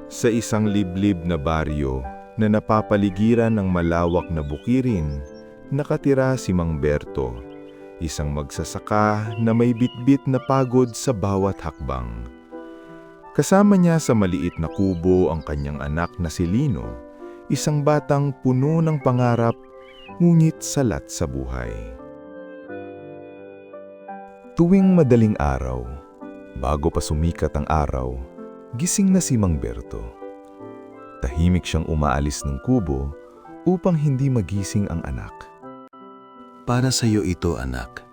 Sa isang liblib na baryo na napapaligiran ng malawak na bukirin, nakatira si Mang Berto, isang magsasaka na may bitbit na pagod sa bawat hakbang. Kasama niya sa maliit na kubo ang kanyang anak na si Lino, isang batang puno ng pangarap ngunit salat sa buhay. Tuwing madaling araw, bago pa sumikat ang araw, gising na si Mang Berto. Tahimik siyang umaalis ng kubo upang hindi magising ang anak. Para sa iyo ito, anak.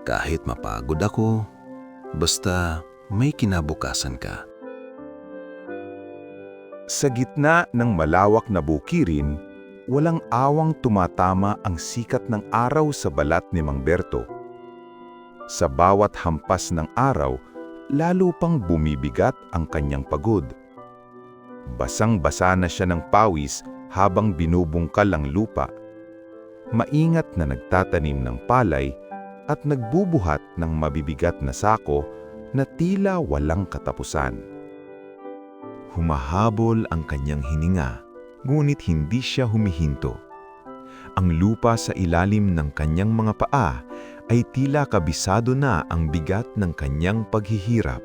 Kahit mapagod ako, basta may kinabukasan ka. Sa gitna ng malawak na bukirin, walang awang tumatama ang sikat ng araw sa balat ni Mang Berto. Sa bawat hampas ng araw, lalo pang bumibigat ang kanyang pagod. Basang-basa na siya ng pawis habang binubungkal ang lupa. Maingat na nagtatanim ng palay at nagbubuhat ng mabibigat na sako na tila walang katapusan. Humahabol ang kanyang hininga, ngunit hindi siya humihinto. Ang lupa sa ilalim ng kanyang mga paa ay tila kabisado na ang bigat ng kanyang paghihirap.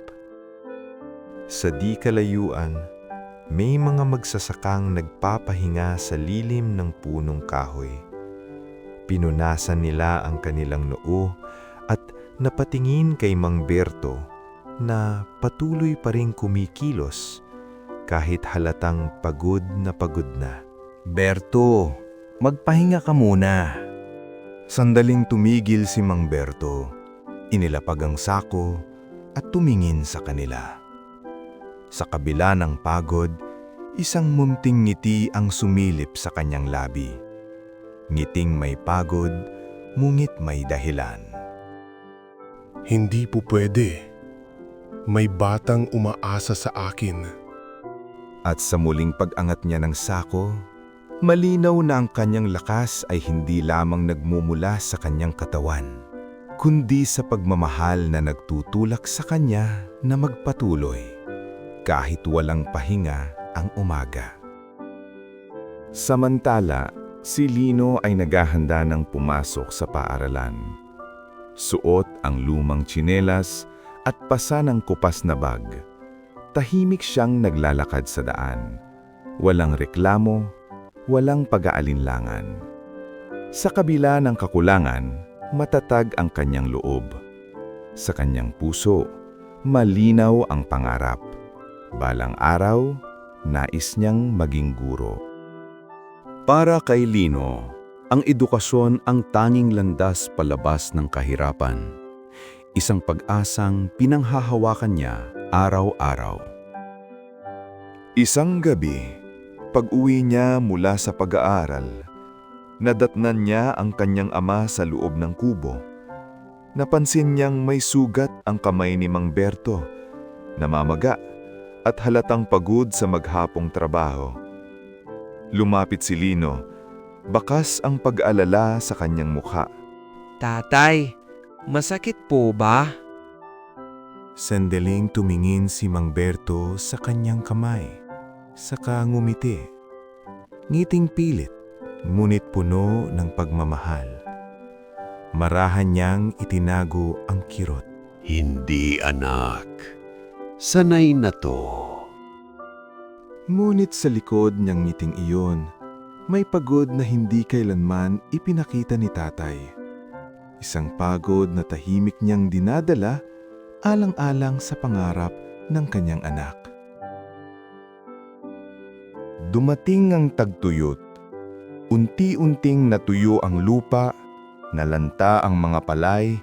Sa di kalayuan, may mga magsasakang nagpapahinga sa lilim ng punong kahoy. Pinunasan nila ang kanilang noo at napatingin kay Mang Berto na patuloy pa ring kumikilos kahit halatang pagod na pagod na. Berto, magpahinga ka muna. Sandaling tumigil si Mang Berto, inilapag ang sako at tumingin sa kanila. Sa kabila ng pagod, isang munting ngiti ang sumilip sa kanyang labi. Ngiting may pagod, ngunit may dahilan. Hindi po pwede. May batang umaasa sa akin. At sa muling pag-angat niya ng sako, malinaw na ang kanyang lakas ay hindi lamang nagmumula sa kanyang katawan, kundi sa pagmamahal na nagtutulak sa kanya na magpatuloy, kahit walang pahinga ang umaga. Samantala, si Lino ay naghahanda ng pumasok sa paaralan. Suot ang lumang tsinelas at pasa ng kupas na bag. Tahimik siyang naglalakad sa daan. Walang reklamo, walang pag-aalinlangan. Sa kabila ng kakulangan, matatag ang kanyang loob. Sa kanyang puso, malinaw ang pangarap. Balang araw, nais niyang maging guro. Para kay Lino, ang edukasyon ang tanging landas palabas ng kahirapan. Isang pag-asang pinanghahawakan niya araw-araw. Isang gabi, pag-uwi niya mula sa pag-aaral, nadatnan niya ang kanyang ama sa loob ng kubo. Napansin niyang may sugat ang kamay ni Mang Berto, namamaga at halatang pagod sa maghapong trabaho. Lumapit si Lino, bakas ang pag-alala sa kanyang mukha. Tatay, masakit po ba? Sandaling tumingin si Mang Berto sa kanyang kamay, saka ngumiti. Ngiting pilit, ngunit puno ng pagmamahal. Marahan niyang itinago ang kirot. Hindi, anak. Sanay na to. Ngunit sa likod niyang ngiting iyon, may pagod na hindi kailanman ipinakita ni tatay. Isang pagod na tahimik niyang dinadala alang-alang sa pangarap ng kanyang anak. Dumating ang tagtuyot. Unti-unting natuyo ang lupa, nalanta ang mga palay,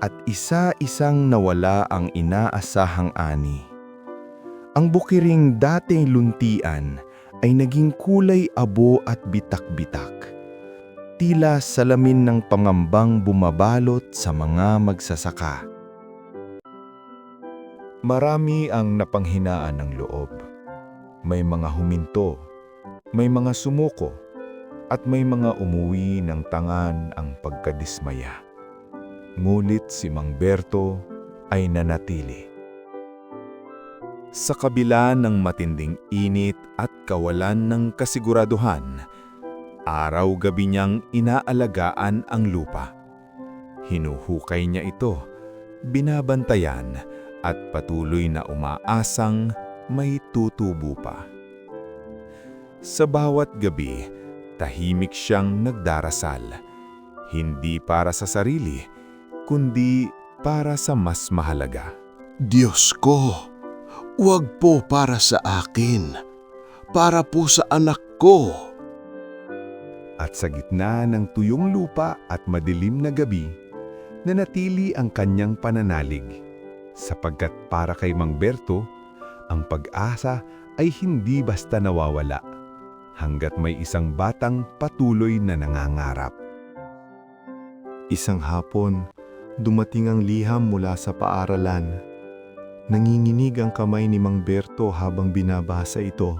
at isa-isang nawala ang inaasahang ani. Ang bukiring dating luntian ay naging kulay abo at bitak-bitak. Tila salamin ng pangambang bumabalot sa mga magsasaka. Marami ang napanghinaan ng loob. May mga huminto, may mga sumuko, at may mga umuwi ng tangan ang pagkadismaya. Ngunit si Mang Berto ay nanatili. Sa kabila ng matinding init at kawalan ng kasiguraduhan, araw-gabi niyang inaalagaan ang lupa. Hinuhukay niya ito, binabantayan at patuloy na umaasang may tutubo pa. Sa bawat gabi, tahimik siyang nagdarasal, hindi para sa sarili, kundi para sa mas mahalaga. Diyos ko, huwag po para sa akin, para po sa anak ko. At sa gitna ng tuyong lupa at madilim na gabi, nanatili ang kanyang pananalig, sapagkat para kay Mang Berto, ang pag-asa ay hindi basta nawawala, hanggat may isang batang patuloy na nangangarap. Isang hapon, dumating ang liham mula sa paaralan. Nanginginig ang kamay ni Mang Berto habang binabasa ito.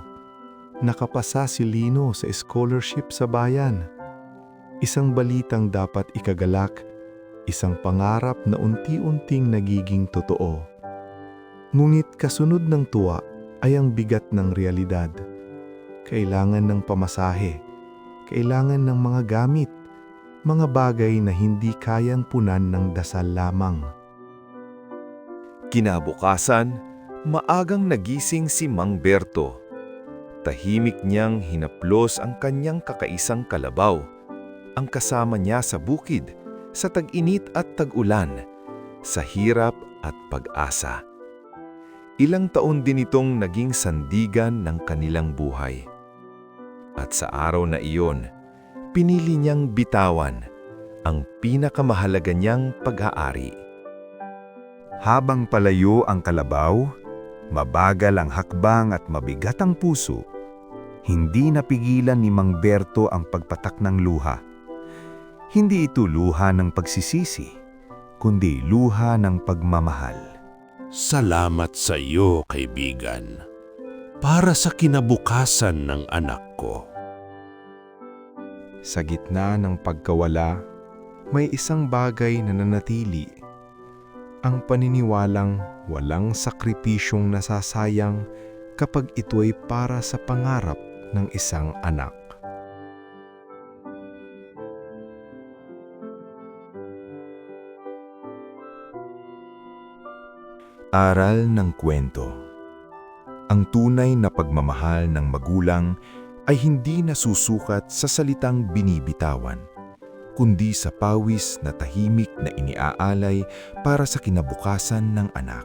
Nakapasa si Lino sa scholarship sa bayan. Isang balitang dapat ikagalak, isang pangarap na unti-unting nagiging totoo. Ngunit kasunod ng tuwa ay ang bigat ng realidad. Kailangan ng pamasahe, kailangan ng mga gamit, mga bagay na hindi kayang punan ng dasal lamang. Kinabukasan, maagang nagising si Mang Berto. Tahimik niyang hinaplos ang kanyang kakaisang kalabaw, ang kasama niya sa bukid, sa tag-init at tag-ulan, sa hirap at pag-asa. Ilang taon din itong naging sandigan ng kanilang buhay. At sa araw na iyon, pinili niyang bitawan ang pinakamahalaga niyang pag-aari. Habang palayo ang kalabaw, mabagal ang hakbang at mabigat ang puso, hindi napigilan ni Mang Berto ang pagpatak ng luha. Hindi ito luha ng pagsisisi, kundi luha ng pagmamahal. Salamat sa iyo, kaibigan, para sa kinabukasan ng anak ko. Sa gitna ng pagkawala, may isang bagay na nanatili. Ang paniniwalang walang sakripisyong nasasayang kapag ito'y para sa pangarap ng isang anak. Aral ng kwento. Ang tunay na pagmamahal ng magulang ay hindi nasusukat sa salitang binibitawan, kundi sa pawis na tahimik na iniaalay para sa kinabukasan ng anak.